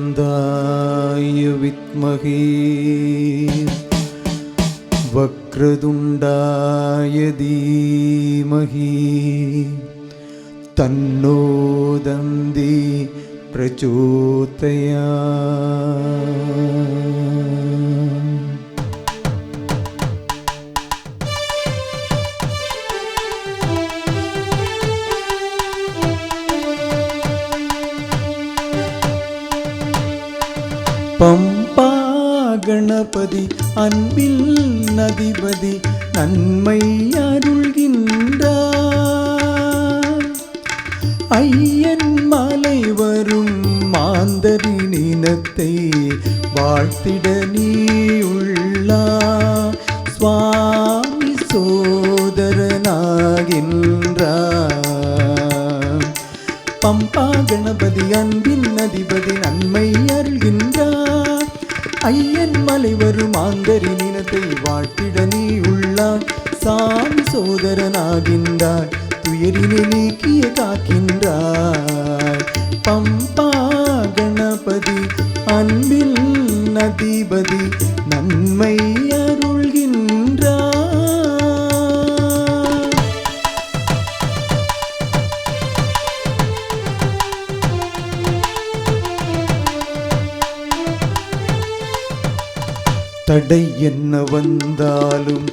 ஏகதந்தாய வித்மஹே வக்ரதுண்டாய தீமஹி தன்னோ தந்தி பிரச்சோதயாத். பம்பா கணபதி அன்பில் நதிபதி நன்மை அருள்கின்றார். ஐயன் மலை வரும் மாந்தரின் இனத்தை வாழ்த்திட நீ உள்ளார். சுவாமி சோதரனாகின்றார். பம்பா கணபதி அன்பின் அதிபதி நன்மை அருள்கின்றார். ஐயன் மலை வரும் ஆந்தரின் இனத்தை வாழ்த்திட நீ உள்ளார். சாமி சோதரனாகின்றார். துயரினை நீக்கிய காக்கின்றார். பம்பா கணபதி அன்பில் அதிபதி நன்மை அருள்கின்றார். தடை என்ன வந்தாலும்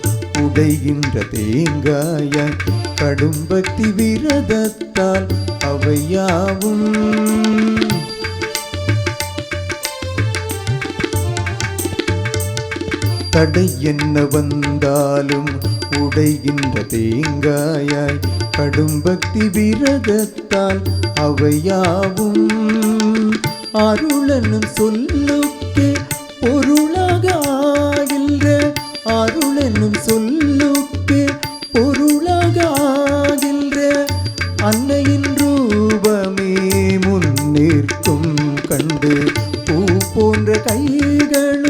உடைகின்ற தேங்காயாய் கடும் பக்தி விரதத்தால் அவையாவும். தடை என்ன வந்தாலும் உடைகின்ற தேங்காயாய் கடும் பக்தி விரதத்தால் அவையாவும். அருளனும் சொல்லுக்கு பொருளாக ஆகின்ற அருளென்னும் சொல்லுக்கு பொருளாக ஆகின்ற அன்னையின் ரூபமே முன்னிற்கும் கண்டு பூ போன்ற கைகளும்